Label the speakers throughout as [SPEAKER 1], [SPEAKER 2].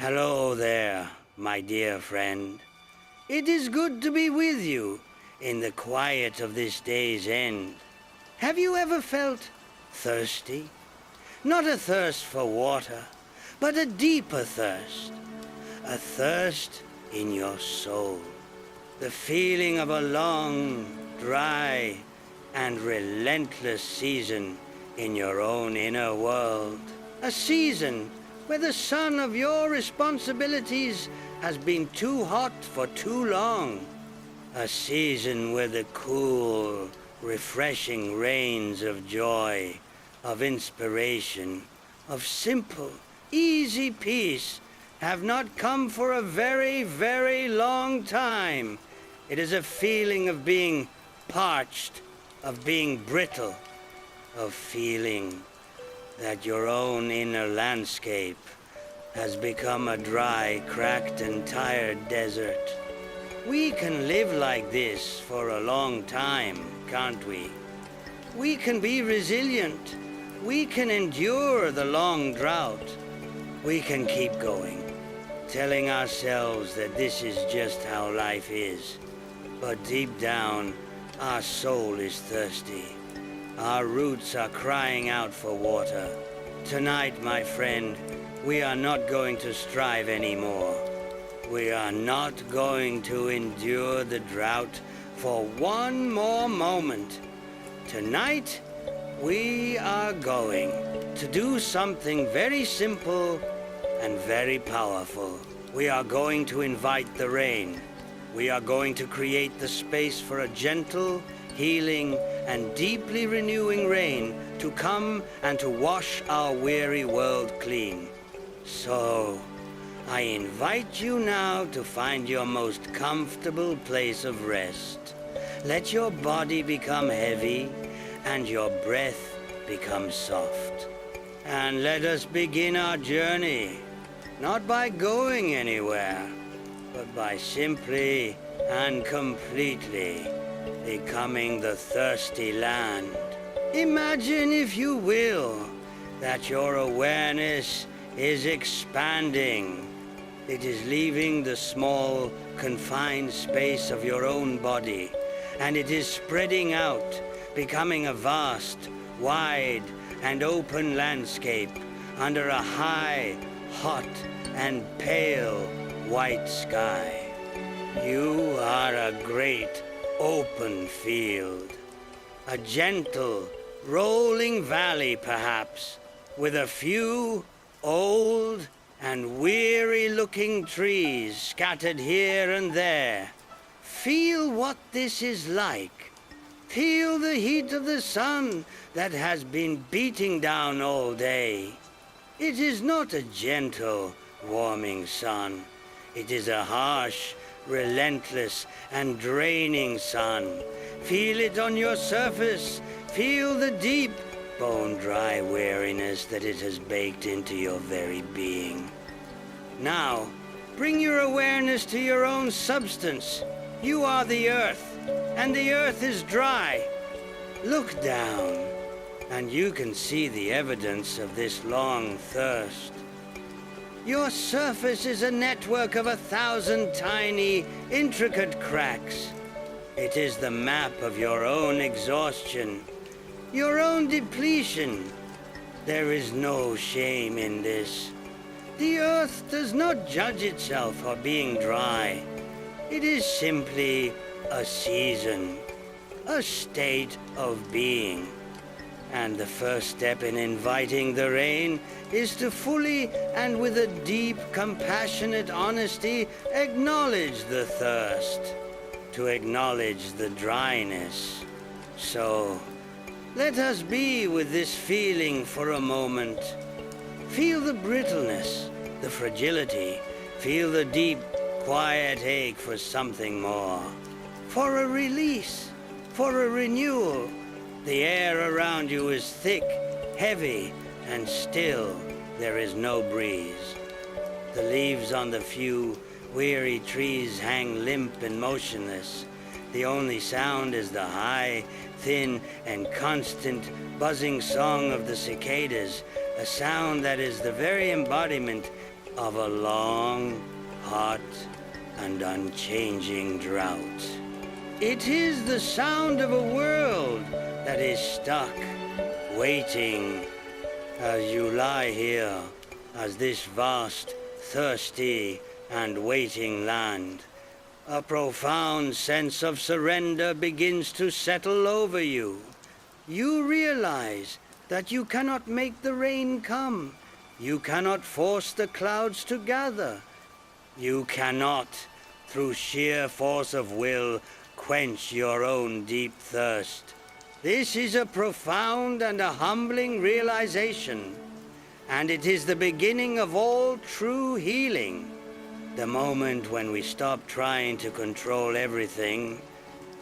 [SPEAKER 1] Hello there, my dear friend. It is good to be with you in the quiet of this day's end. Have you ever felt thirsty? Not a thirst for water, but a deeper thirst. A thirst in your soul. The feeling of a long, dry, and relentless season in your own inner world. A season where the sun of your responsibilities has been too hot for too long. A season where the cool, refreshing rains of joy, of inspiration, of simple, easy peace have not come for a very, very long time. It is a feeling of being parched, of being brittle, of feeling that your own inner landscape has become a dry, cracked, and tired desert. We can live like this for a long time, can't we? We can be resilient. We can endure the long drought. We can keep going, telling ourselves that this is just how life is. But deep down, our soul is thirsty. Our roots are crying out for water. Tonight, my friend, we are not going to strive anymore. We are not going to endure the drought for one more moment. Tonight, we are going to do something very simple and very powerful. We are going to invite the rain. We are going to create the space for a gentle, healing, and deeply renewing rain to come and to wash our weary world clean. So, I invite you now to find your most comfortable place of rest. Let your body become heavy and your breath become soft. And let us begin our journey, not by going anywhere, but by simply and completely becoming the thirsty land. Imagine, if you will, that your awareness is expanding. It is leaving the small, confined space of your own body, and it is spreading out, becoming a vast, wide, and open landscape under a high, hot, and pale white sky. You are a great open field, a gentle, rolling valley perhaps, with a few old and weary-looking trees scattered here and there. Feel what this is like. Feel the heat of the sun that has been beating down all day. It is not a gentle, warming sun. It is a harsh, relentless, and draining sun. Feel it on your surface. Feel the deep, bone-dry weariness that it has baked into your very being. Now, bring your awareness to your own substance. You are the earth, and the earth is dry. Look down, and you can see the evidence of this long thirst. Your surface is a network of 1,000 tiny, intricate cracks. It is the map of your own exhaustion, your own depletion. There is no shame in this. The earth does not judge itself for being dry. It is simply a season, a state of being. And the first step in inviting the rain is to fully and with a deep, compassionate honesty acknowledge the thirst, to acknowledge the dryness. So, let us be with this feeling for a moment. Feel the brittleness, the fragility. Feel the deep, quiet ache for something more, for a release, for a renewal. The air around you is thick, heavy, and still there is no breeze. The leaves on the few weary trees hang limp and motionless. The only sound is the high, thin, and constant buzzing song of the cicadas, a sound that is the very embodiment of a long, hot, and unchanging drought. It is the sound of a world that is stuck, waiting, as you lie here, as this vast, thirsty, and waiting land. A profound sense of surrender begins to settle over you. You realize that you cannot make the rain come. You cannot force the clouds to gather. You cannot, through sheer force of will, quench your own deep thirst. This is a profound and a humbling realization, and it is the beginning of all true healing. The moment when we stop trying to control everything,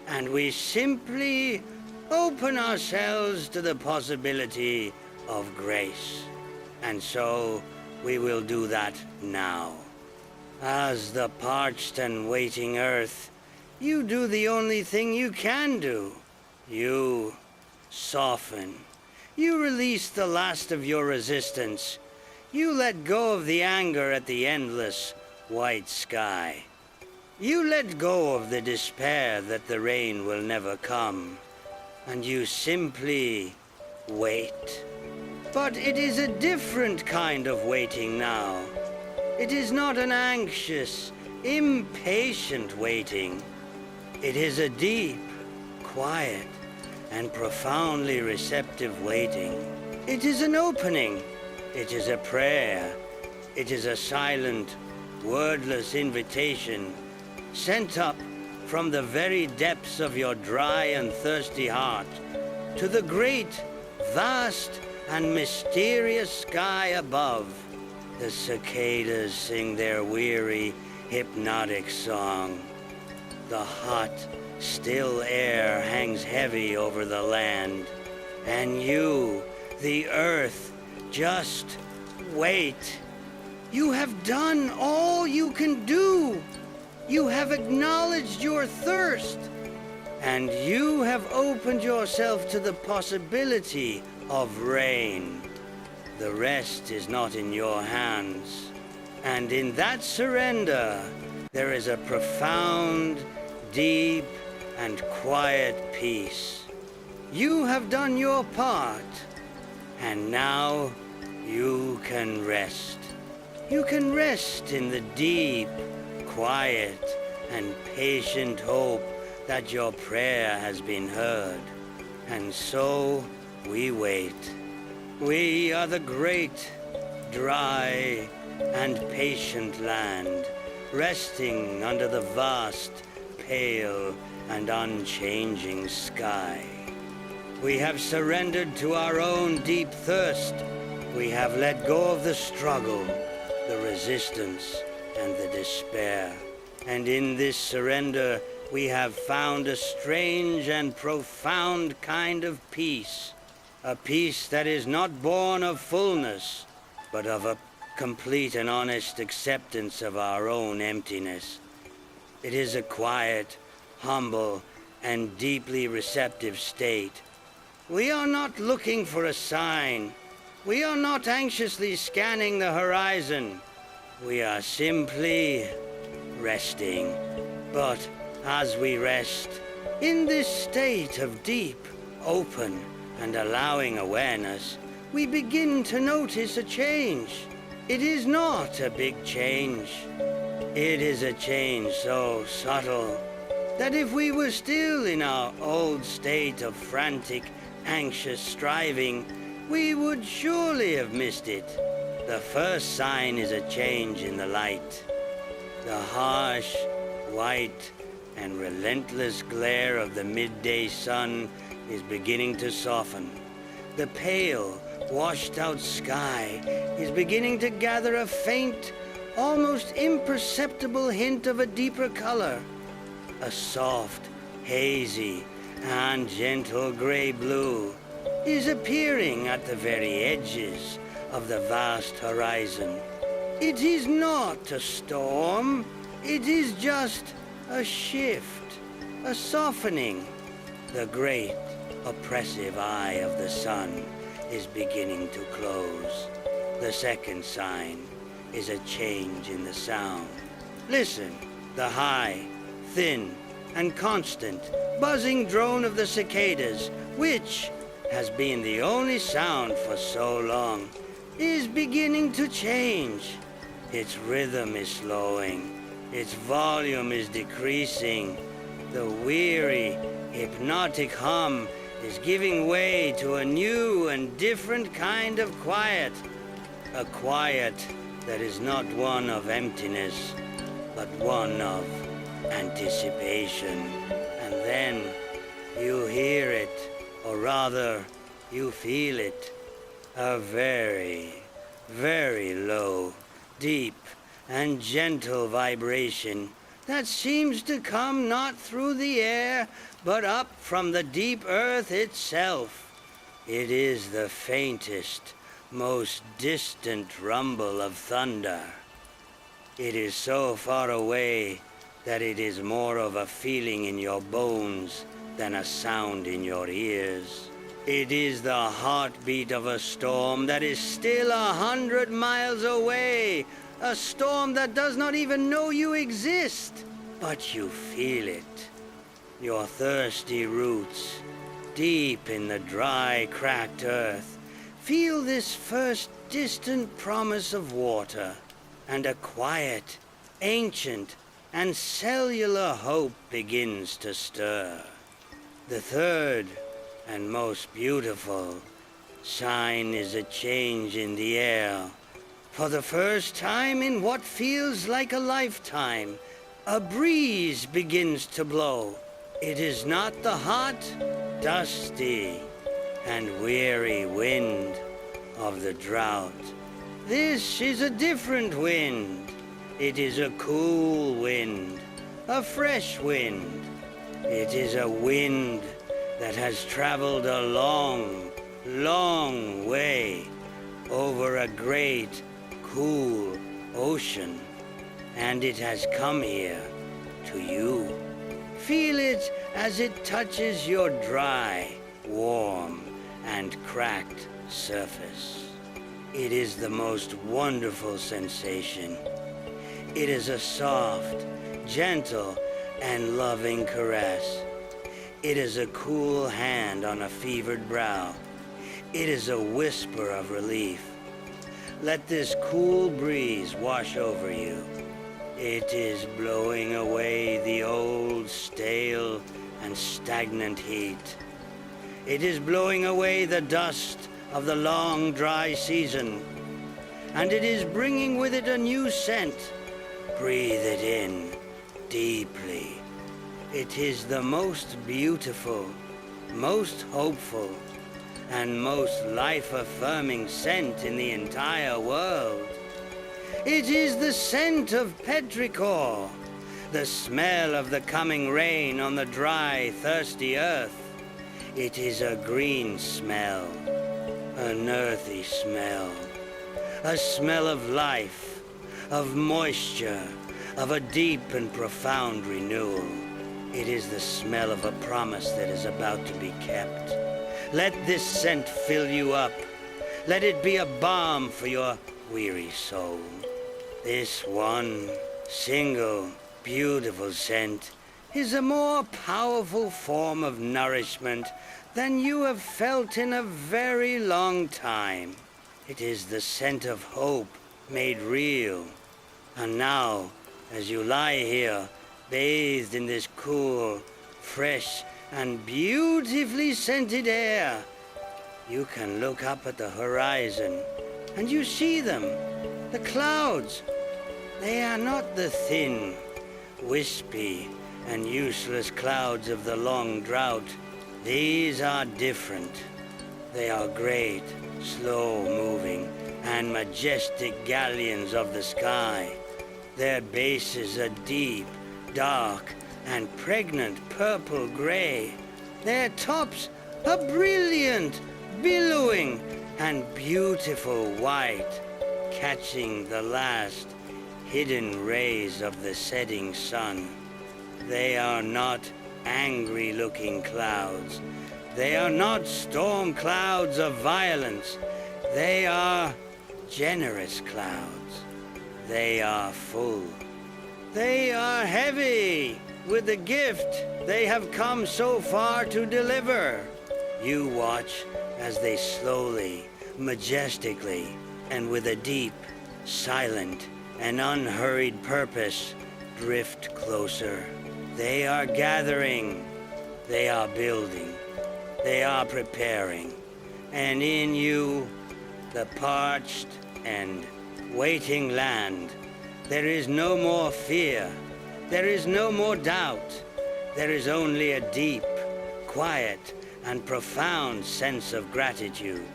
[SPEAKER 1] and we simply open ourselves to the possibility of grace. And so we will do that now. As the parched and waiting earth, you do the only thing you can do. You soften. You release the last of your resistance. You let go of the anger at the endless white sky. You let go of the despair that the rain will never come. And you simply wait. But it is a different kind of waiting now. It is not an anxious, impatient waiting. It is a deep, quiet, and profoundly receptive waiting. It is an opening. It is a prayer. It is a silent, wordless invitation sent up from the very depths of your dry and thirsty heart to the great, vast, and mysterious sky above. The cicadas sing their weary, hypnotic song. The hot, still air hangs heavy over the land, and you, the earth, just wait. You have done all you can do. You have acknowledged your thirst, and you have opened yourself to the possibility of rain. The rest is not in your hands, and in that surrender, there is a profound, deep, and quiet peace. You have done your part, and now you can rest. You can rest in the deep, quiet, and patient hope that your prayer has been heard. And so we wait. We are the great, dry, and patient land, resting under the vast, pale, and unchanging sky. We have surrendered to our own deep thirst. We have let go of the struggle, the resistance, and the despair. And in this surrender, we have found a strange and profound kind of peace. A peace that is not born of fullness, but of a complete and honest acceptance of our own emptiness. It is a quiet, humble, and deeply receptive state. We are not looking for a sign. We are not anxiously scanning the horizon. We are simply resting. But as we rest, in this state of deep, open, and allowing awareness, we begin to notice a change. It is not a big change. It is a change so subtle that if we were still in our old state of frantic, anxious striving, we would surely have missed it. The first sign is a change in the light. The harsh, white, and relentless glare of the midday sun is beginning to soften. The pale, washed-out sky is beginning to gather a faint, almost imperceptible hint of a deeper color. A soft, hazy, and gentle gray blue is appearing at the very edges of the vast horizon. It is not a storm. It is just a shift, a softening. The great, oppressive eye of the sun is beginning to close. The second sign is a change in the sound. Listen, the high, thin, and constant buzzing drone of the cicadas, which has been the only sound for so long, is beginning to change. Its rhythm is slowing, its volume is decreasing. The weary, hypnotic hum is giving way to a new and different kind of quiet. A quiet that is not one of emptiness, but one of anticipation. And then you hear it, or rather, you feel it. A very, very low, deep, and gentle vibration that seems to come not through the air, but up from the deep earth itself. It is the faintest, most distant rumble of thunder. It is so far away that it is more of a feeling in your bones than a sound in your ears. It is the heartbeat of a storm that is still 100 miles away, a storm that does not even know you exist, but you feel it. Your thirsty roots, deep in the dry, cracked earth, feel this first distant promise of water, and a quiet, ancient, and cellular hope begins to stir. The third and most beautiful sign is a change in the air. For the first time in what feels like a lifetime, a breeze begins to blow. It is not the hot, dusty, and weary wind of the drought. This is a different wind. It is a cool wind, a fresh wind. It is a wind that has traveled a long, long way over a great, cool ocean, and it has come here to you. Feel it as it touches your dry, warm, and cracked surface. It is the most wonderful sensation. It is a soft, gentle, and loving caress. It is a cool hand on a fevered brow. It is a whisper of relief. Let this cool breeze wash over you. It is blowing away the old, stale, and stagnant heat. It is blowing away the dust of the long, dry season. And it is bringing with it a new scent. Breathe it in deeply. It is the most beautiful, most hopeful, and most life-affirming scent in the entire world. It is the scent of petrichor, the smell of the coming rain on the dry, thirsty earth. It is a green smell, an earthy smell, a smell of life, of moisture, of a deep and profound renewal. It is the smell of a promise that is about to be kept. Let this scent fill you up. Let it be a balm for your weary soul. This one single, beautiful scent is a more powerful form of nourishment than you have felt in a very long time. It is the scent of hope made real. And now, as you lie here, bathed in this cool, fresh, and beautifully scented air, you can look up at the horizon, and you see them, the clouds. They are not the thin, wispy, and useless clouds of the long drought. These are different. They are great, slow-moving, and majestic galleons of the sky. Their bases are deep, dark, and pregnant purple-gray. Their tops are brilliant, billowing, and beautiful white, catching the last hidden rays of the setting sun. They are not angry-looking clouds. They are not storm clouds of violence. They are generous clouds. they are full. They are heavy with the gift they have come so far to deliver. You watch as they slowly, majestically, and with a deep, silent, and unhurried purpose drift closer. They are gathering, they are building, they are preparing, and in you, the parched and waiting land, there is no more fear, there is no more doubt, there is only a deep, quiet, and profound sense of gratitude.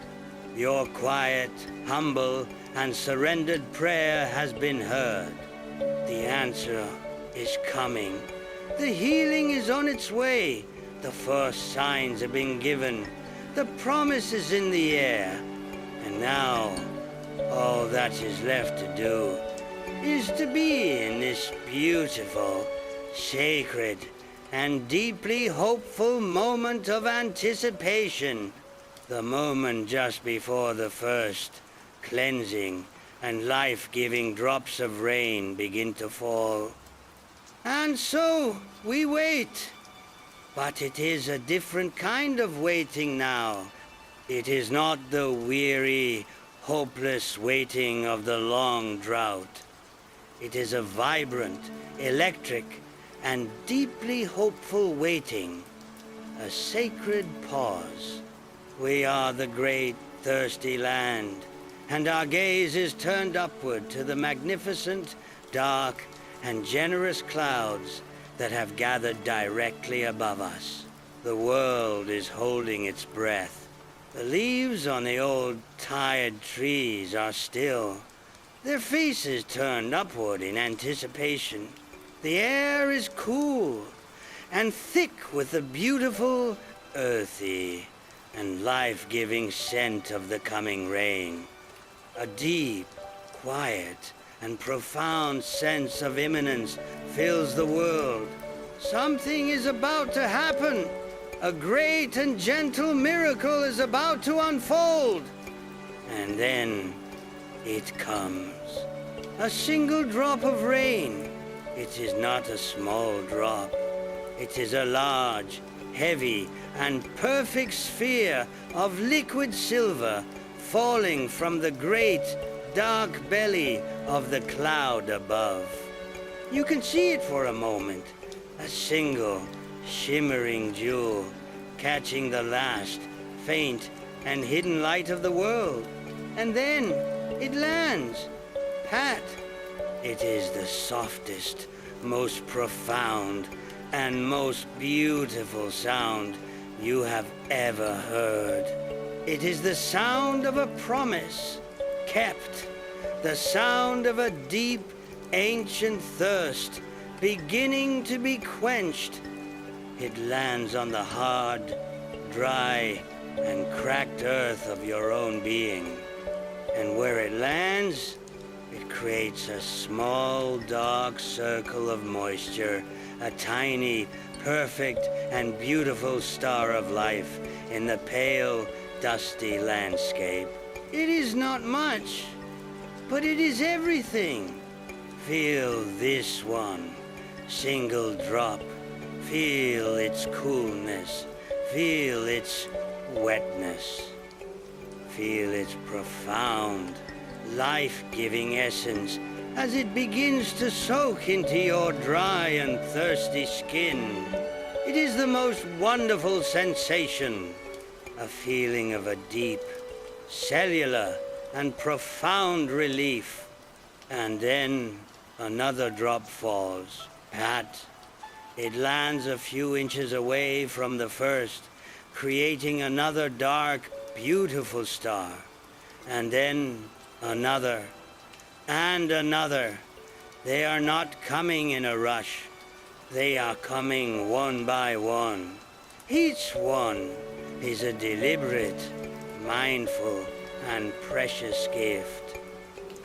[SPEAKER 1] Your quiet, humble, and surrendered prayer has been heard. The answer is coming. The healing is on its way. The first signs have been given. The promise is in the air. And now, all that is left to do is to be in this beautiful, sacred, and deeply hopeful moment of anticipation. The moment just before the first cleansing and life-giving drops of rain begin to fall. And so we wait. But it is a different kind of waiting now. It is not the weary, hopeless waiting of the long drought. It is a vibrant, electric, and deeply hopeful waiting. A sacred pause. We are the great, thirsty land, and our gaze is turned upward to the magnificent, dark, and generous clouds that have gathered directly above us. The world is holding its breath. The leaves on the old, tired trees are still, their faces turned upward in anticipation. The air is cool and thick with the beautiful, earthy, and life-giving scent of the coming rain. A deep, quiet, and profound sense of imminence fills the world. Something is about to happen. A great and gentle miracle is about to unfold. And then it comes. A single drop of rain. It is not a small drop. It is a large, heavy, and perfect sphere of liquid silver falling from the great, dark belly of the cloud above. You can see it for a moment, a single, shimmering jewel catching the last, faint, and hidden light of the world. And then it lands. Pat. It is the softest, most profound, and most beautiful sound you have ever heard. It is the sound of a promise kept, the sound of a deep, ancient thirst beginning to be quenched. It lands on the hard, dry, and cracked earth of your own being. And where it lands, it creates a small, dark circle of moisture, a tiny, perfect, and beautiful star of life in the pale, dusty landscape. It is not much, but it is everything. Feel this one, single drop. Feel its coolness. Feel its wetness. Feel its profound, life-giving essence as it begins to soak into your dry and thirsty skin. It is the most wonderful sensation, a feeling of a deep, cellular, and profound relief. And then another drop falls. Pat. It lands a few inches away from the first, creating another dark, beautiful star. And then another, and another. They are not coming in a rush. They are coming one by one. Each one is a deliberate, mindful, and precious gift.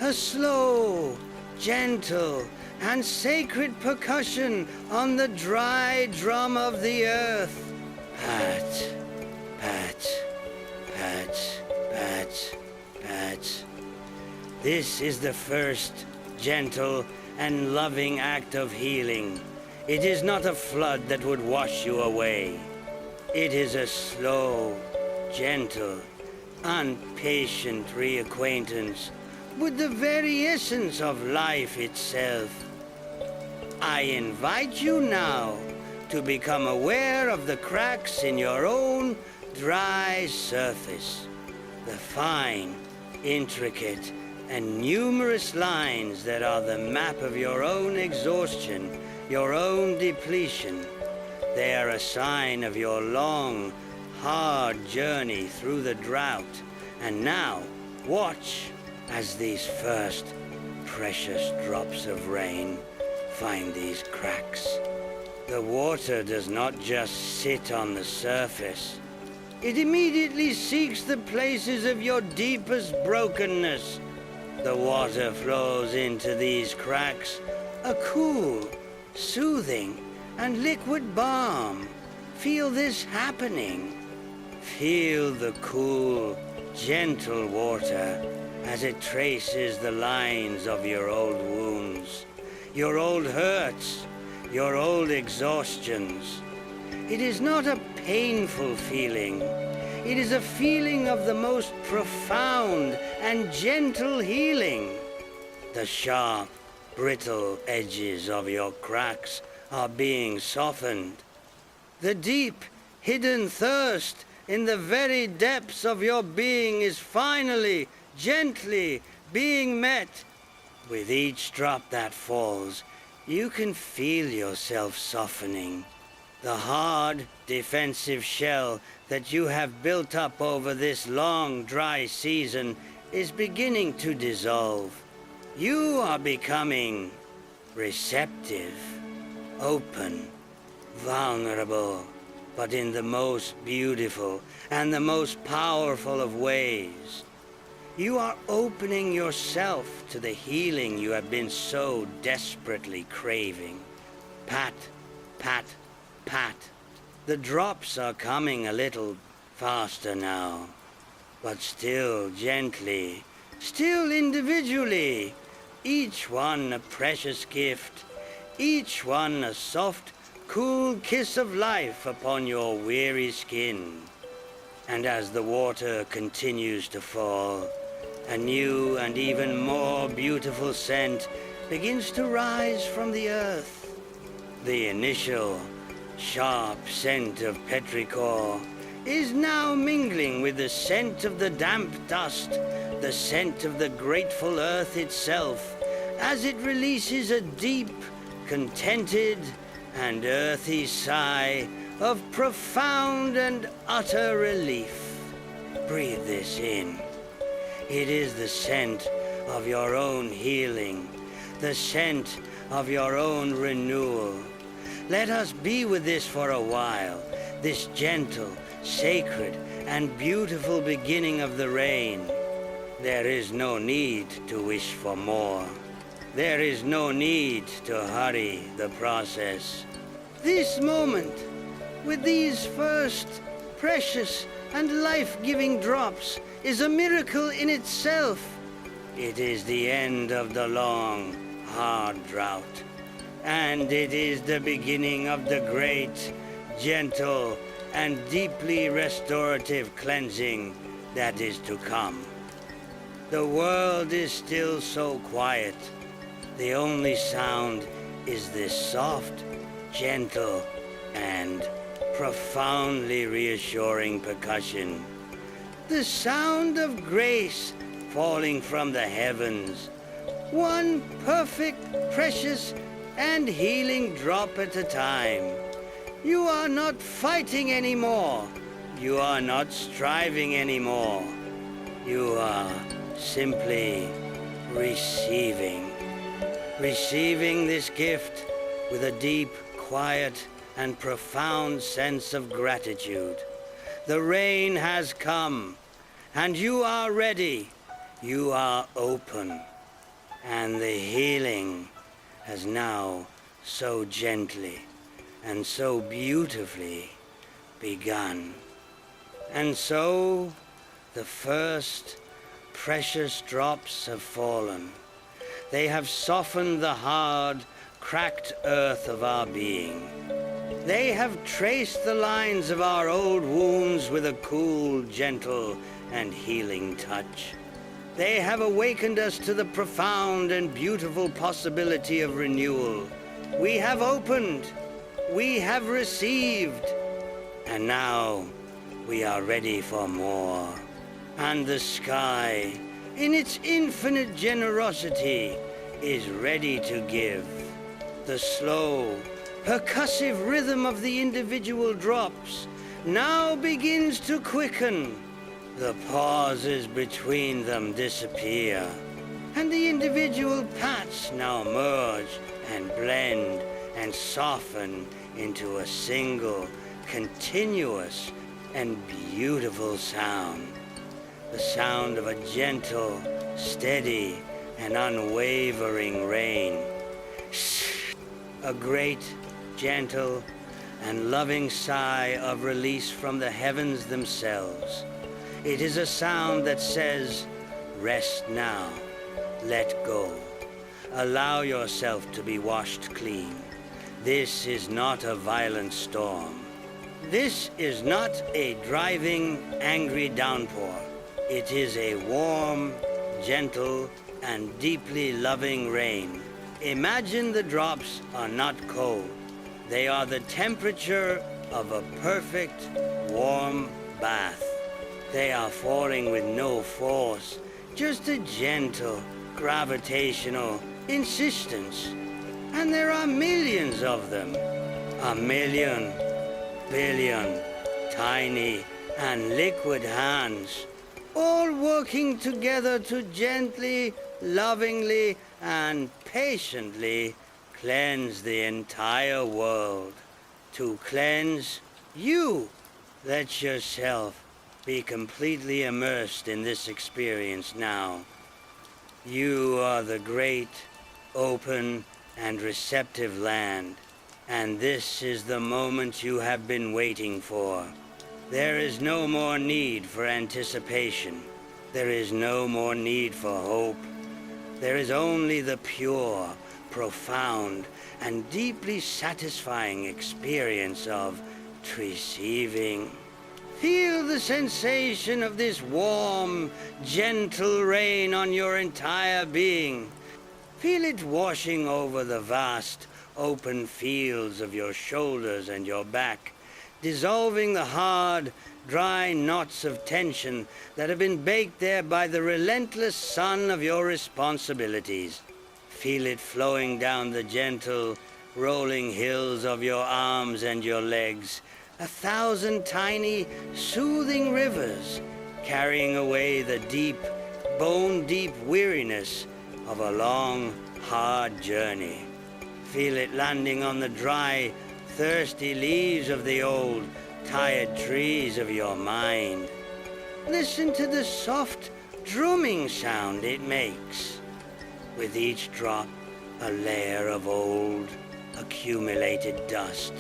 [SPEAKER 1] A slow, gentle, and sacred percussion on the dry drum of the earth. Pat, pat, pat, pat, pat. This is the first gentle and loving act of healing. It is not a flood that would wash you away. It is a slow, gentle, impatient reacquaintance with the very essence of life itself. I invite you now to become aware of the cracks in your own dry surface, the fine, intricate, and numerous lines that are the map of your own exhaustion, your own depletion. They are a sign of your long, hard journey through the drought. And now, watch as these first precious drops of rain find these cracks. The water does not just sit on the surface. It immediately seeks the places of your deepest brokenness. The water flows into these cracks, a cool, soothing, and liquid balm. Feel this happening. Feel the cool, gentle water as it traces the lines of your old wounds, your old hurts, your old exhaustions. It is not a painful feeling. It is a feeling of the most profound and gentle healing. The sharp, brittle edges of your cracks are being softened. The deep, hidden thirst in the very depths of your being is finally, gently being met. With each drop that falls, you can feel yourself softening. The hard, defensive shell that you have built up over this long, dry season is beginning to dissolve. You are becoming receptive, open, vulnerable, but in the most beautiful and the most powerful of ways. You are opening yourself to the healing you have been so desperately craving. Pat, pat, pat. The drops are coming a little faster now, but still gently, still individually, each one a precious gift, each one a soft, cool kiss of life upon your weary skin. And as the water continues to fall, a new and even more beautiful scent begins to rise from the earth. The initial sharp scent of petrichor is now mingling with the scent of the damp dust, the scent of the grateful earth itself, as it releases a deep, contented, and earthy sigh of profound and utter relief. Breathe this in. It is the scent of your own healing, the scent of your own renewal. Let us be with this for a while, this gentle, sacred, and beautiful beginning of the rain. There is no need to wish for more. There is no need to hurry the process. This moment, with these first precious and life-giving drops, is a miracle in itself. It is the end of the long, hard drought, and it is the beginning of the great, gentle, and deeply restorative cleansing that is to come. The world is still so quiet. The only sound is this soft, gentle, and profoundly reassuring percussion. The sound of grace falling from the heavens, one perfect, precious, and healing drop at a time. You are not fighting anymore. You are not striving anymore. You are simply receiving. Receiving this gift with a deep, quiet, and profound sense of gratitude. The rain has come, and you are ready. You are open, and the healing has now so gently and so beautifully begun. And so the first precious drops have fallen. They have softened the hard, cracked earth of our being. They have traced the lines of our old wounds with a cool, gentle, and healing touch. They have awakened us to the profound and beautiful possibility of renewal. We have opened. We have received. And now we are ready for more. And the sky, in its infinite generosity, is ready to give. The slow, percussive rhythm of the individual drops now begins to quicken. The pauses between them disappear, and the individual pats now merge and blend and soften into a single, continuous, and beautiful sound. The sound of a gentle, steady, and unwavering rain. A great, gentle, and loving sigh of release from the heavens themselves. It is a sound that says, rest now, let go. Allow yourself to be washed clean. This is not a violent storm. This is not a driving, angry downpour. It is a warm, gentle, and deeply loving rain. Imagine the drops are not cold. They are the temperature of a perfect, warm bath. They are falling with no force, just a gentle, gravitational insistence. And there are millions of them. A million, billion, tiny and liquid hands, all working together to gently, lovingly, and patiently cleanse the entire world. To cleanse you. Let yourself be completely immersed in this experience now. You are the great, open, and receptive land, and this is the moment you have been waiting for. There is no more need for anticipation. There is no more need for hope. There is only the pure, profound, and deeply satisfying experience of receiving. Feel the sensation of this warm, gentle rain on your entire being. Feel it washing over the vast, open fields of your shoulders and your back, dissolving the hard, dry knots of tension that have been baked there by the relentless sun of your responsibilities. Feel it flowing down the gentle, rolling hills of your arms and your legs, 1,000 tiny, soothing rivers, carrying away the deep, bone-deep weariness of a long, hard journey. Feel it landing on the dry, thirsty leaves of the old, tired trees of your mind. Listen to the soft, drumming sound it makes. With each drop, a layer of old, accumulated dust.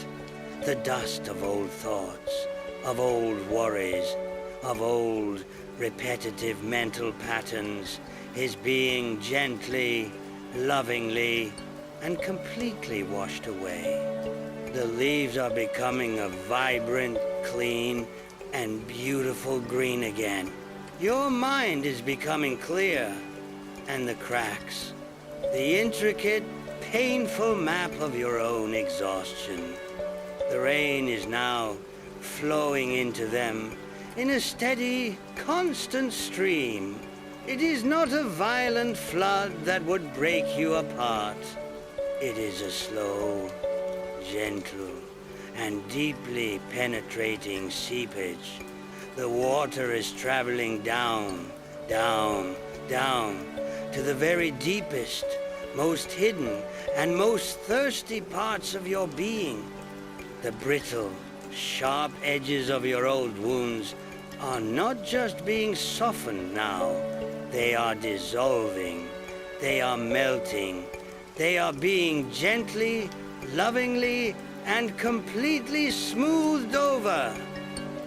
[SPEAKER 1] The dust of old thoughts, of old worries, of old, repetitive mental patterns is being gently, lovingly, and completely washed away. The leaves are becoming a vibrant, clean, and beautiful green again. Your mind is becoming clear, and the cracks, the intricate, painful map of your own exhaustion. The rain is now flowing into them in a steady, constant stream. It is not a violent flood that would break you apart. It is a slow, gentle, and deeply penetrating seepage. The water is traveling down, down, down, to the very deepest, most hidden, and most thirsty parts of your being. The brittle, sharp edges of your old wounds are not just being softened now. They are dissolving. They are melting. They are being gently, lovingly, and completely smoothed over.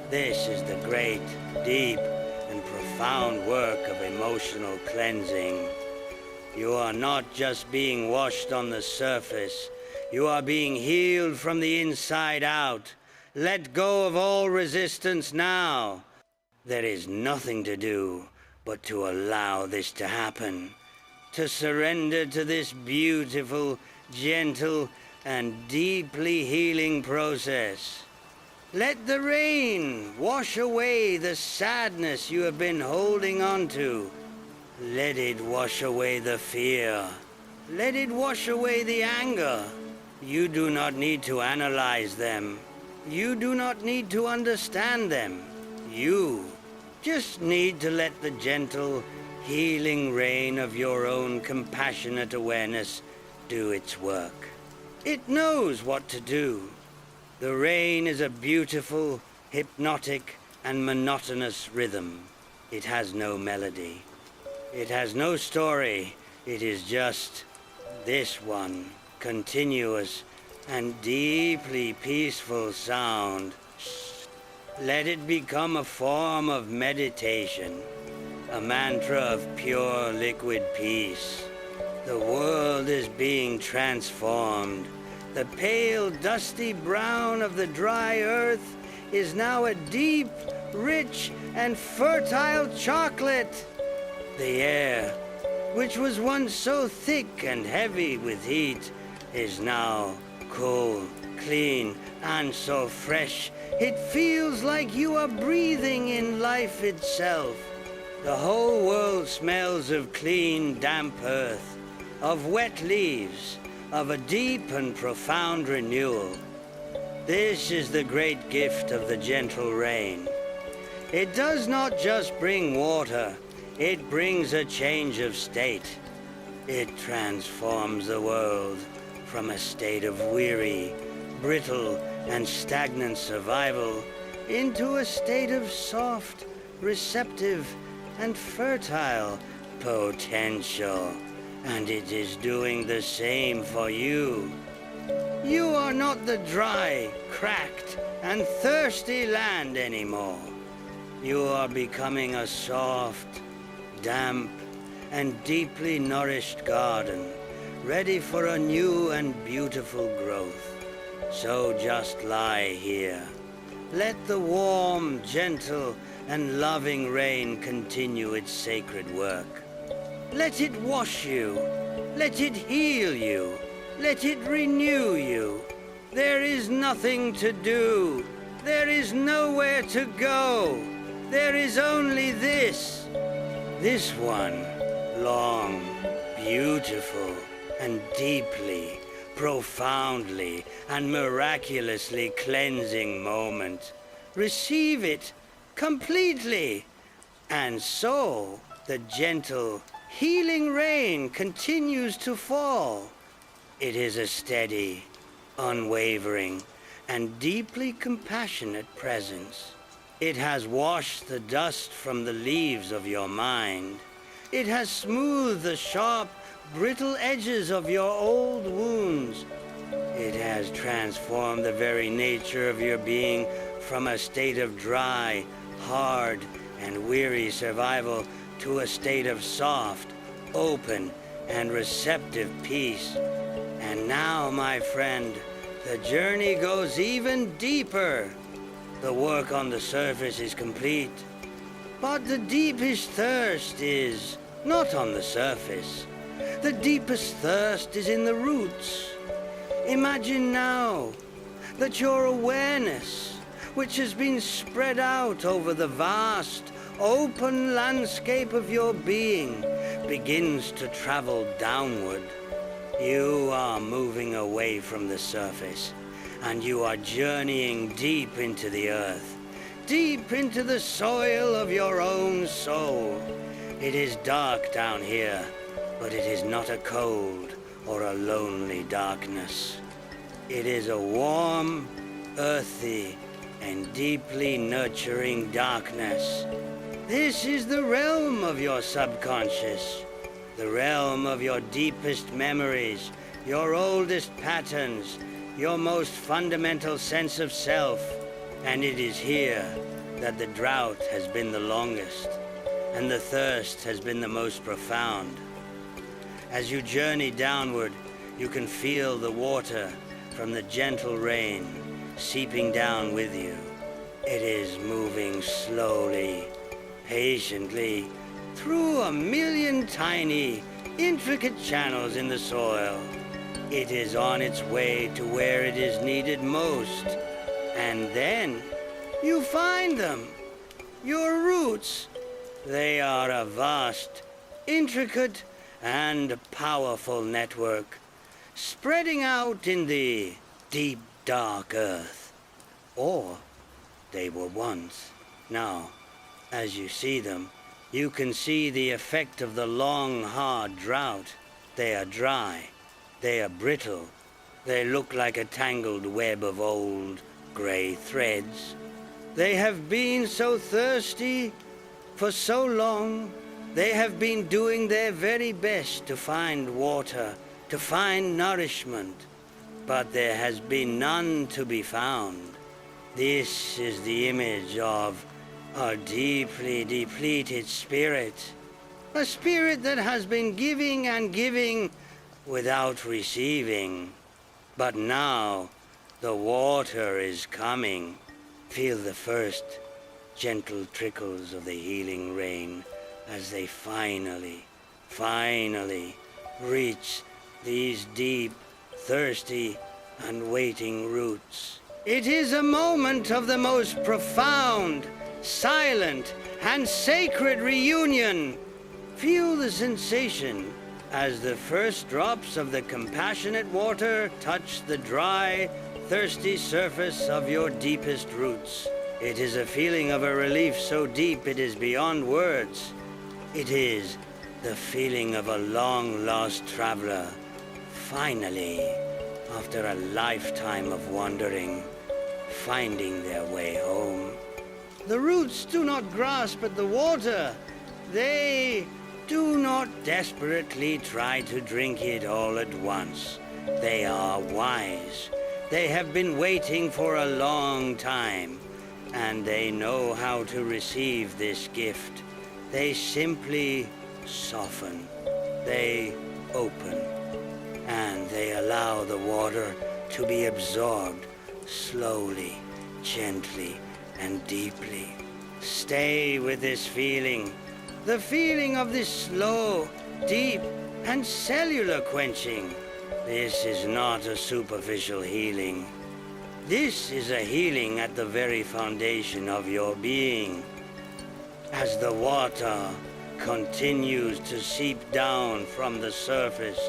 [SPEAKER 1] This is the great, deep, and profound work of emotional cleansing. You are not just being washed on the surface. You are being healed from the inside out. Let go of all resistance now. There is nothing to do but to allow this to happen. To surrender to this beautiful, gentle, and deeply healing process. Let the rain wash away the sadness you have been holding on to. Let it wash away the fear. Let it wash away the anger. You do not need to analyze them. You do not need to understand them. You just need to let the gentle, healing rain of your own compassionate awareness do its work. It knows what to do. The rain is a beautiful, hypnotic, and monotonous rhythm. It has no melody. It has no story. It is just this one, continuous and deeply peaceful sound. Let it become a form of meditation, a mantra of pure liquid peace. The world is being transformed. The pale, dusty brown of the dry earth is now a deep, rich, and fertile chocolate. The air, which was once so thick and heavy with heat, is now cool, clean, and so fresh. It feels like you are breathing in life itself. The whole world smells of clean, damp earth, of wet leaves, of a deep and profound renewal. This is the great gift of the gentle rain. It does not just bring water, it brings a change of state. It transforms the world from a state of weary, brittle, and stagnant survival into a state of soft, receptive, and fertile potential. And it is doing the same for you. You are not the dry, cracked, and thirsty land anymore. You are becoming a soft, damp, and deeply nourished garden, ready for a new and beautiful growth. So just lie here. Let the warm, gentle, and loving rain continue its sacred work. Let it wash you. Let it heal you. Let it renew you. There is nothing to do. There is nowhere to go. There is only this. This one, long, beautiful, and deeply, profoundly, and miraculously cleansing moment. Receive it completely. And so, the gentle, healing rain continues to fall. It is a steady, unwavering, and deeply compassionate presence. It has washed the dust from the leaves of your mind. It has smoothed the sharp, brittle edges of your old wounds. It has transformed the very nature of your being from a state of dry, hard, and weary survival to a state of soft, open, and receptive peace. And now, my friend, the journey goes even deeper. The work on the surface is complete, but the deepest thirst is not on the surface. The deepest thirst is in the roots. Imagine now that your awareness, which has been spread out over the vast, open landscape of your being, begins to travel downward. You are moving away from the surface, and you are journeying deep into the earth, deep into the soil of your own soul. It is dark down here, but it is not a cold or a lonely darkness. It is a warm, earthy, and deeply nurturing darkness. This is the realm of your subconscious, the realm of your deepest memories, your oldest patterns, your most fundamental sense of self. And it is here that the drought has been the longest, and the thirst has been the most profound. As you journey downward, you can feel the water from the gentle rain seeping down with you. It is moving slowly, patiently, through a million tiny, intricate channels in the soil. It is on its way to where it is needed most. And then you find them. Your roots. They are a vast, intricate, and powerful network, spreading out in the deep, dark earth. Or they were once. Now, as you see them, you can see the effect of the long, hard drought. They are dry. They are brittle. They look like a tangled web of old, gray threads. They have been so thirsty for so long. They have been doing their very best to find water, to find nourishment. But there has been none to be found. This is the image of a deeply depleted spirit. A spirit that has been giving and giving without receiving. But now the water is coming. Feel the first gentle trickles of the healing rain as they finally reach these deep, thirsty, and waiting roots. It is a moment of the most profound, silent, and sacred reunion. Feel the sensation as the first drops of the compassionate water touch the dry, thirsty surface of your deepest roots. It is a feeling of a relief so deep it is beyond words. It is the feeling of a long-lost traveler, finally, after a lifetime of wandering, finding their way home. The roots do not grasp at the water. They do not desperately try to drink it all at once. They are wise. They have been waiting for a long time, and they know how to receive this gift. They simply soften. They open. And they allow the water to be absorbed slowly, gently, and deeply. Stay with this feeling. The feeling of this slow, deep, and cellular quenching. This is not a superficial healing. This is a healing at the very foundation of your being. As the water continues to seep down from the surface,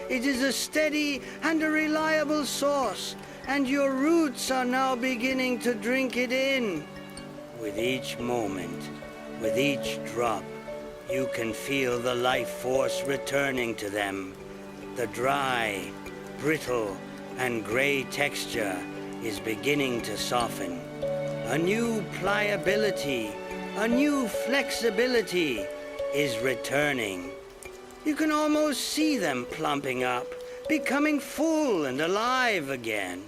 [SPEAKER 1] it is a steady and a reliable source, and your roots are now beginning to drink it in. With each moment, with each drop, you can feel the life force returning to them. The dry, brittle, and gray texture is beginning to soften. A new pliability, a new flexibility is returning. You can almost see them plumping up, becoming full and alive again.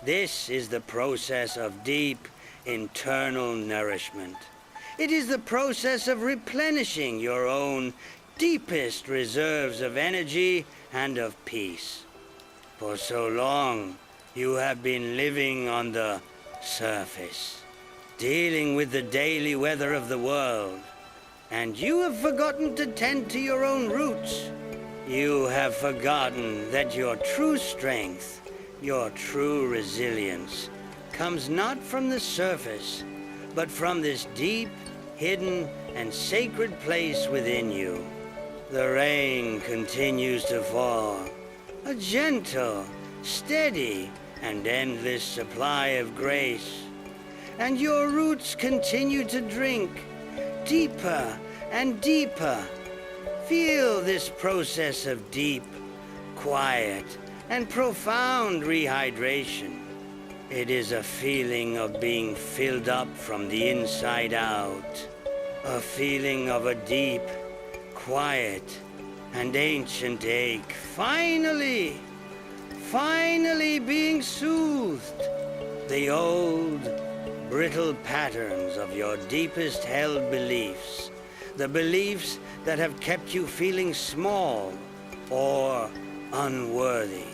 [SPEAKER 1] This is the process of deep internal nourishment. It is the process of replenishing your own deepest reserves of energy and of peace. For so long, you have been living on the surface, dealing with the daily weather of the world, and you have forgotten to tend to your own roots. You have forgotten that your true strength, your true resilience, comes not from the surface, but from this deep, hidden, and sacred place within you. The rain continues to fall, a gentle, steady, and endless supply of grace. And your roots continue to drink, deeper and deeper. Feel this process of deep, quiet, and profound rehydration. It is a feeling of being filled up from the inside out. A feeling of a deep, quiet, and ancient ache finally being soothed. The old, brittle patterns of your deepest held beliefs, the beliefs that have kept you feeling small, or unworthy,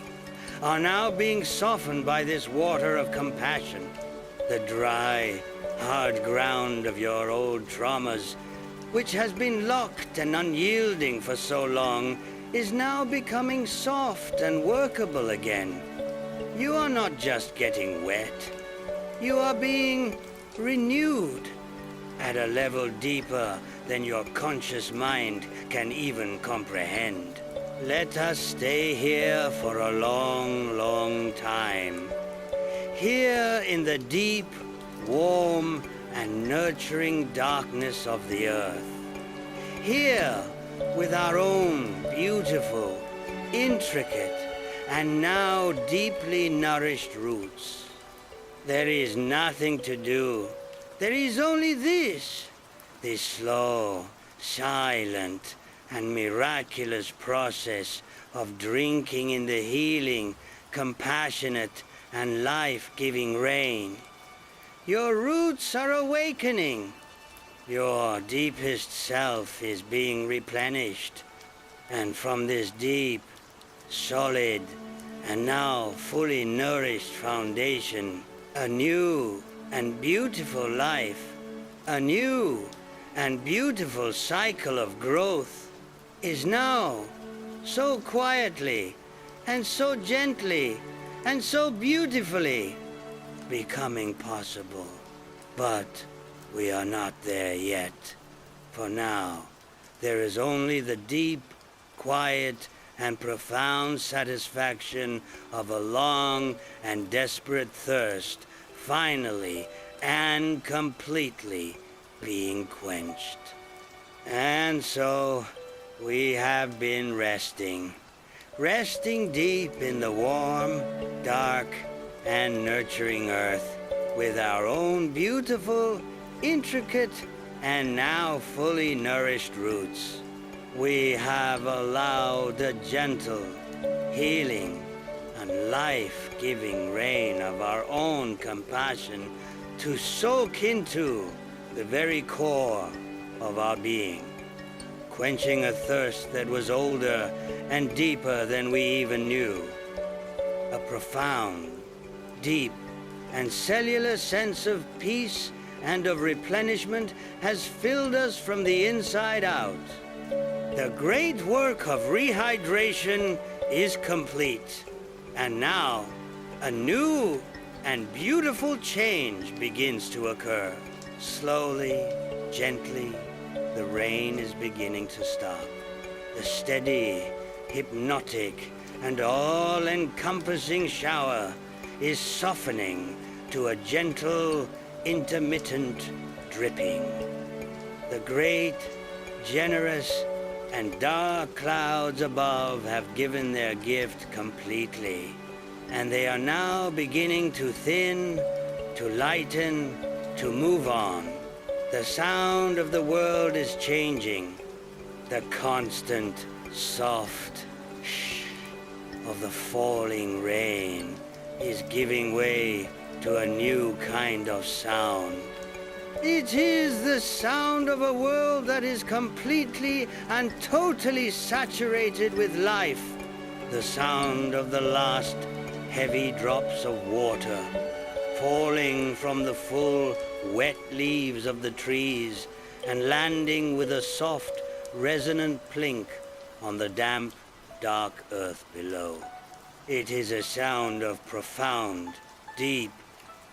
[SPEAKER 1] are now being softened by this water of compassion. The dry, hard ground of your old traumas, which has been locked and unyielding for so long, is now becoming soft and workable again. You are not just getting wet. You are being renewed at a level deeper than your conscious mind can even comprehend. Let us stay here for a long, long time. Here in the deep, warm, and nurturing darkness of the earth. Here with our own beautiful, intricate, and now deeply nourished roots. There is nothing to do. There is only this slow, silent, and miraculous process of drinking in the healing, compassionate, and life-giving rain. Your roots are awakening. Your deepest self is being replenished. And from this deep, solid, and now fully nourished foundation, a new and beautiful life, a new and beautiful cycle of growth is now so quietly and so gently and so beautifully becoming possible. But we are not there yet. For now, there is only the deep, quiet, and profound satisfaction of a long and desperate thirst finally and completely being quenched. And so we have been resting deep in the warm, dark, and nurturing earth with our own beautiful, intricate, and now fully nourished roots. We have allowed the gentle, healing, and life-giving rain of our own compassion to soak into the very core of our being, quenching a thirst that was older and deeper than we even knew. A profound, deep, and cellular sense of peace and of replenishment has filled us from the inside out. The great work of rehydration is complete, and now a new and beautiful change begins to occur. Slowly, gently, the rain is beginning to stop. The steady, hypnotic, and all-encompassing shower is softening to a gentle, intermittent dripping. The great, generous, and dark clouds above have given their gift completely, and they are now beginning to thin, to lighten, to move on. The sound of the world is changing. The constant, soft shh of the falling rain is giving way to a new kind of sound. It is the sound of a world that is completely and totally saturated with life. The sound of the last heavy drops of water falling from the full, wet leaves of the trees and landing with a soft, resonant plink on the damp, dark earth below. It is a sound of profound, deep,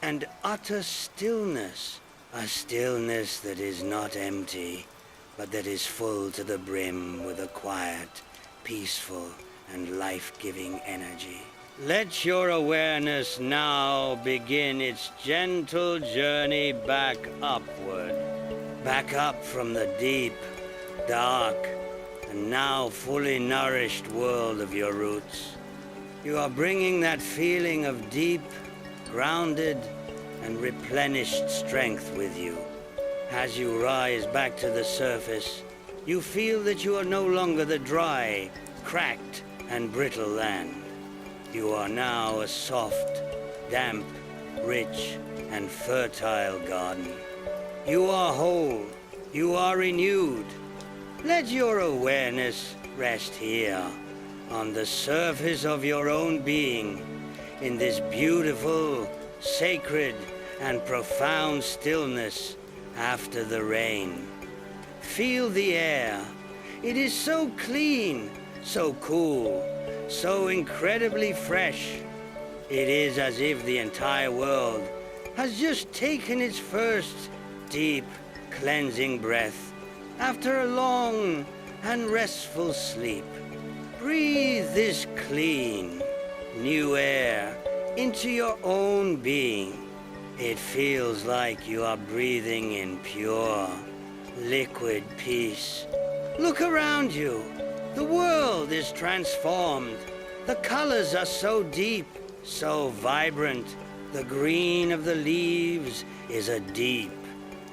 [SPEAKER 1] and utter stillness. A stillness that is not empty, but that is full to the brim with a quiet, peaceful, and life-giving energy. Let your awareness now begin its gentle journey back upward. Back up from the deep, dark, and now fully nourished world of your roots. You are bringing that feeling of deep, grounded, and replenished strength with you. As you rise back to the surface, you feel that you are no longer the dry, cracked, and brittle land. You are now a soft, damp, rich, and fertile garden. You are whole. You are renewed. Let your awareness rest here, on the surface of your own being, in this beautiful, sacred, and profound stillness after the rain. Feel the air. It is so clean, so cool, so incredibly fresh. It is as if the entire world has just taken its first deep, cleansing breath after a long and restful sleep. Breathe this clean, new air into your own being. It feels like you are breathing in pure, liquid peace. Look around you. The world is transformed. The colors are so deep, so vibrant. The green of the leaves is a deep,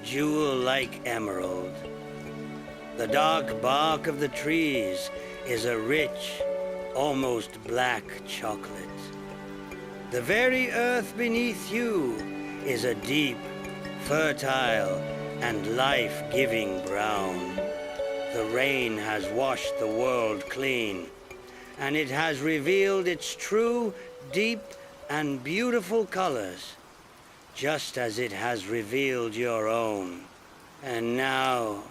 [SPEAKER 1] jewel-like emerald. The dark bark of the trees is a rich, almost black chocolate. The very earth beneath you is a deep, fertile, and life-giving brown. The rain has washed the world clean, and it has revealed its true, deep, and beautiful colors, just as it has revealed your own. And now,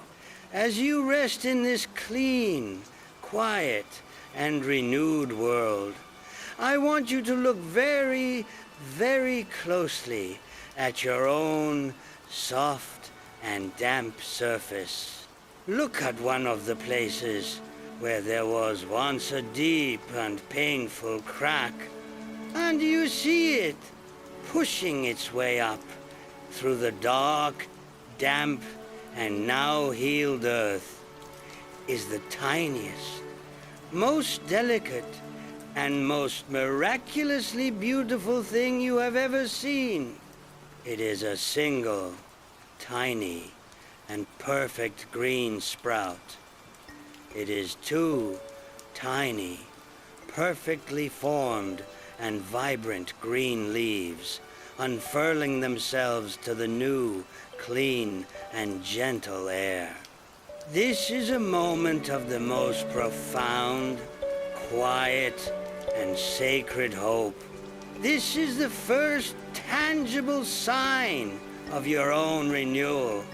[SPEAKER 1] as you rest in this clean, quiet, and renewed world, I want you to look very, very closely at your own soft and damp surface. Look at one of the places where there was once a deep and painful crack, and you see it pushing its way up through the dark, damp, and now healed earth is the tiniest, most delicate, and most miraculously beautiful thing you have ever seen. It is a single, tiny, and perfect green sprout. It is two tiny, perfectly formed and vibrant green leaves unfurling themselves to the new, clean, and gentle air. This is a moment of the most profound, quiet, and sacred hope. This is the first tangible sign of your own renewal.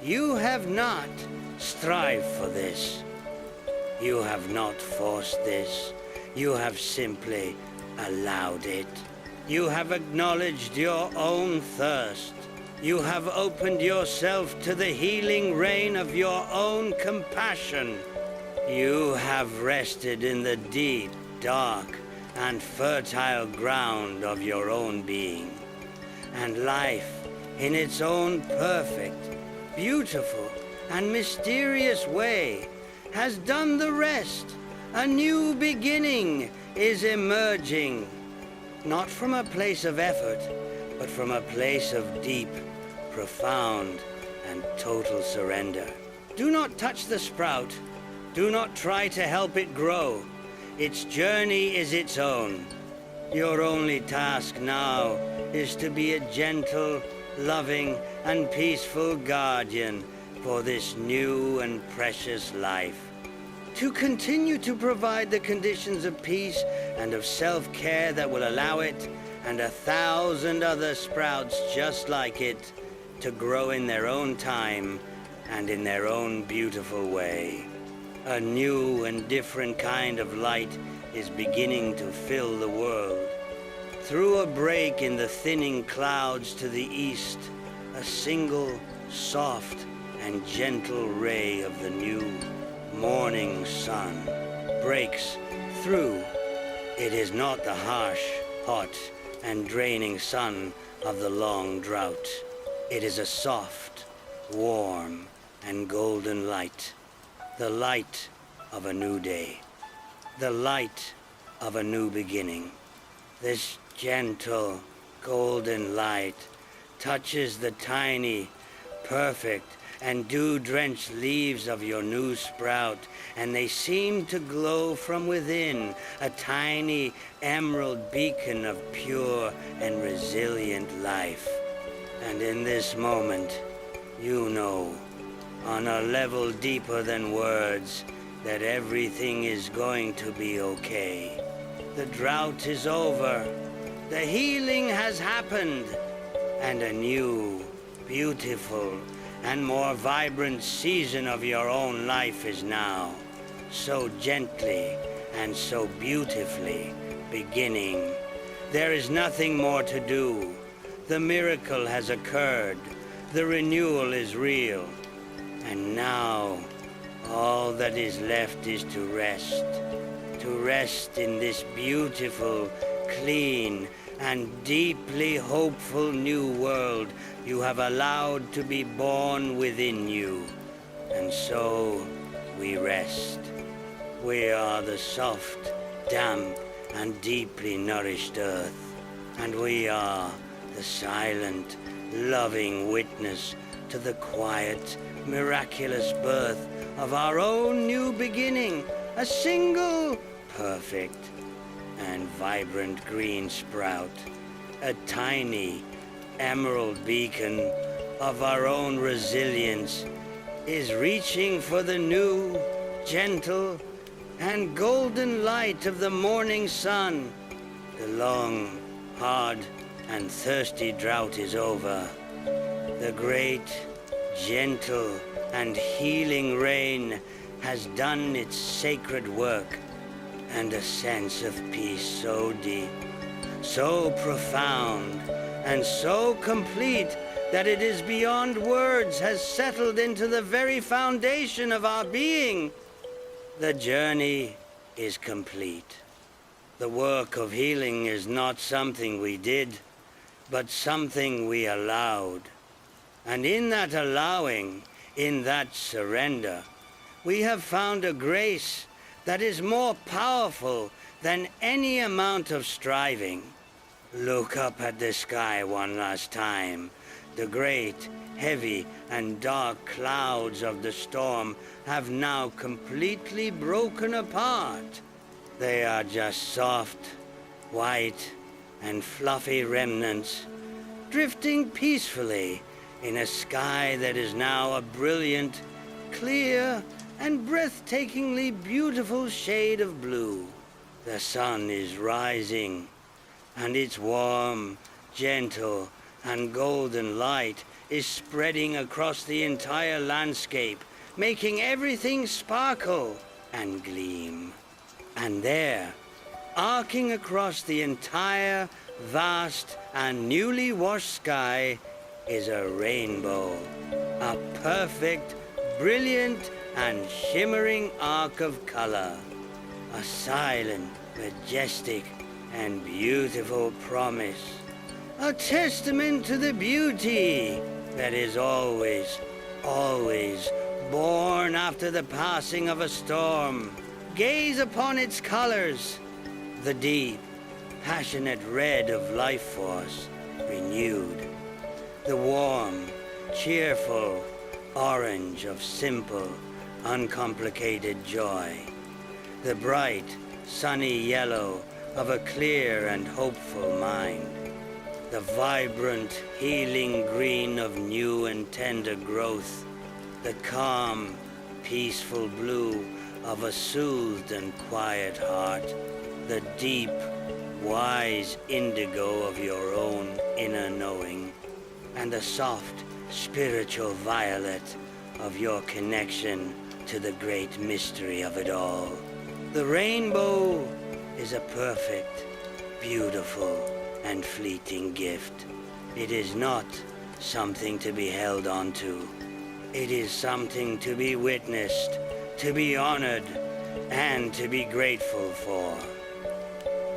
[SPEAKER 1] You have not strived for this. You have not forced this. You have simply allowed it. You have acknowledged your own thirst. You have opened yourself to the healing rain of your own compassion. You have rested in the deep, dark, and fertile ground of your own being. And life, in its own perfect, beautiful, and mysterious way, has done the rest. A new beginning is emerging, not from a place of effort, but from a place of deep, profound, and total surrender. Do not touch the sprout. Do not try to help it grow. Its journey is its own. Your only task now is to be a gentle, loving, and peaceful guardian for this new and precious life. To continue to provide the conditions of peace and of self-care that will allow it, and 1,000 other sprouts just like it, to grow in their own time and in their own beautiful way. A new and different kind of light is beginning to fill the world. Through a break in the thinning clouds to the east, a single, soft, and gentle ray of the new morning sun breaks through. It is not the harsh, hot, and draining sun of the long drought. It is a soft, warm, and golden light. The light of a new day. The light of a new beginning. This gentle, golden light touches the tiny, perfect, and dew-drenched leaves of your new sprout, and they seem to glow from within, a tiny emerald beacon of pure and resilient life. And in this moment, you know, on a level deeper than words, that everything is going to be okay. The drought is over, the healing has happened, and a new, beautiful, and more vibrant season of your own life is now, so gently and so beautifully beginning. There is nothing more to do. The miracle has occurred. The renewal is real. And now, all that is left is to rest in this beautiful, clean, and deeply hopeful new world you have allowed to be born within you. And so, we rest. We are the soft, damp, and deeply nourished earth. And we are the silent, loving witness to the quiet, miraculous birth of our own new beginning, a single, perfect, and vibrant green sprout, a tiny, emerald beacon of our own resilience, is reaching for the new, gentle, and golden light of the morning sun. The long, hard, and thirsty drought is over. The great, gentle, and healing rain has done its sacred work, and a sense of peace so deep, so profound, and so complete that it is beyond words has settled into the very foundation of our being. The journey is complete. The work of healing is not something we did, but something we allowed. And in that allowing, in that surrender, we have found a grace that is more powerful than any amount of striving. Look up at the sky one last time. The great, heavy, and dark clouds of the storm have now completely broken apart. They are just soft, white, and fluffy remnants, drifting peacefully in a sky that is now a brilliant, clear, and breathtakingly beautiful shade of blue. The sun is rising, and its warm, gentle, and golden light is spreading across the entire landscape, making everything sparkle and gleam. And there, arcing across the entire vast and newly washed sky, is a rainbow, a perfect, brilliant, and shimmering arc of color, a silent, majestic, and beautiful promise, a testament to the beauty that is always, always born after the passing of a storm. Gaze upon its colors, the deep, passionate red of life force renewed, the warm, cheerful orange of simple, uncomplicated joy, the bright, sunny yellow of a clear and hopeful mind, the vibrant, healing green of new and tender growth, the calm, peaceful blue of a soothed and quiet heart, the deep, wise indigo of your own inner knowing, and the soft, spiritual violet of your connection to the great mystery of it all. The rainbow is a perfect, beautiful, and fleeting gift. It is not something to be held on to. It is something to be witnessed, to be honored, and to be grateful for.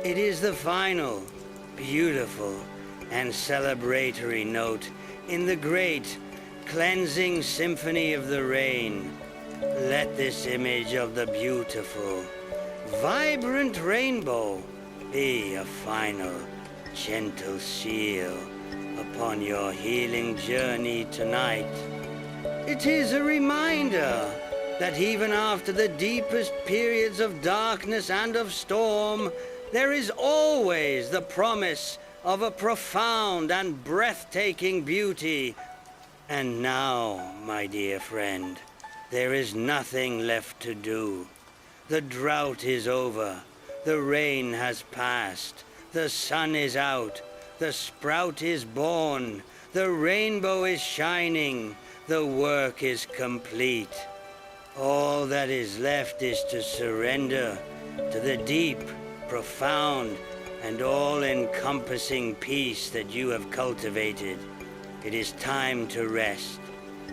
[SPEAKER 1] It is the final, beautiful, and celebratory note in the great, cleansing symphony of the rain. Let this image of the beautiful, vibrant rainbow be a final, gentle seal upon your healing journey tonight. It is a reminder that even after the deepest periods of darkness and of storm, there is always the promise of a profound and breathtaking beauty. And now, my dear friend, there is nothing left to do The drought is over, the rain has passed, the sun is out, the sprout is born, the rainbow is shining, the work is complete. All that is left is to surrender to the deep, profound, and all-encompassing peace that you have cultivated. It is time to rest.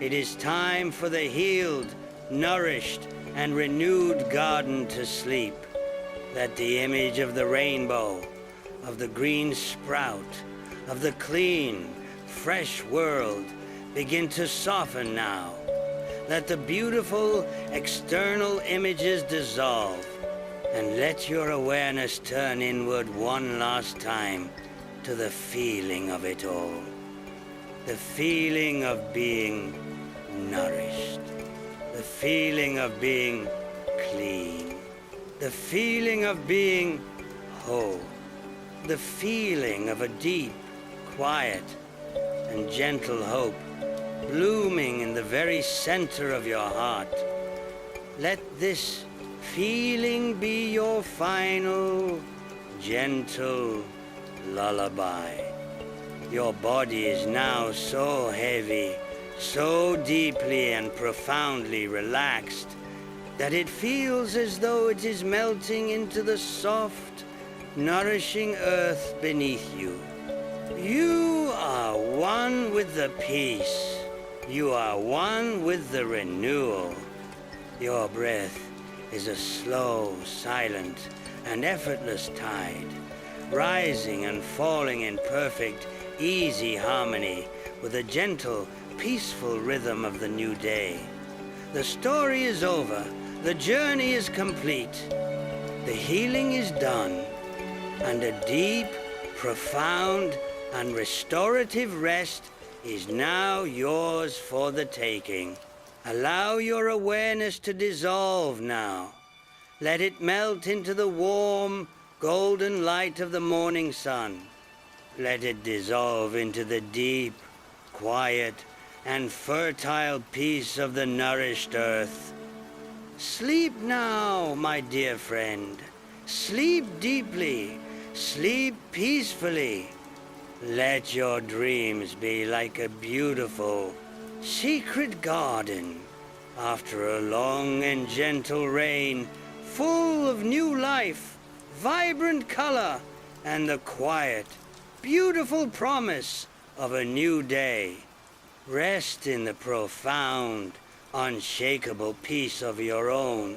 [SPEAKER 1] It is time for the healed, nourished, and renewed garden to sleep. Let the image of the rainbow, of the green sprout, of the clean, fresh world begin to soften now. Let the beautiful external images dissolve, and let your awareness turn inward one last time to the feeling of it all. The feeling of being nourished. The feeling of being clean. The feeling of being whole. The feeling of a deep, quiet, and gentle hope blooming in the very center of your heart. Let this feeling be your final, gentle lullaby. Your body is now so heavy, so deeply and profoundly relaxed, that it feels as though it is melting into the soft, nourishing earth beneath you. You are one with the peace. You are one with the renewal. Your breath is a slow, silent, and effortless tide, rising and falling in perfect, easy harmony with the gentle, peaceful rhythm of the new day. The story is over. The journey is complete. The healing is done, and a deep, profound, and restorative rest is now yours for the taking. Allow your awareness to dissolve now. Let it melt into the warm, golden light of the morning sun. Let it dissolve into the deep, quiet, and fertile peace of the nourished earth. Sleep now, my dear friend. Sleep deeply. Sleep peacefully. Let your dreams be like a beautiful, secret garden after a long and gentle rain, full of new life, vibrant color, and the quiet, beautiful promise of a new day. Rest in the profound, unshakable peace of your own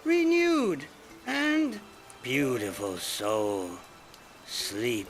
[SPEAKER 1] renewed and beautiful soul. Sleep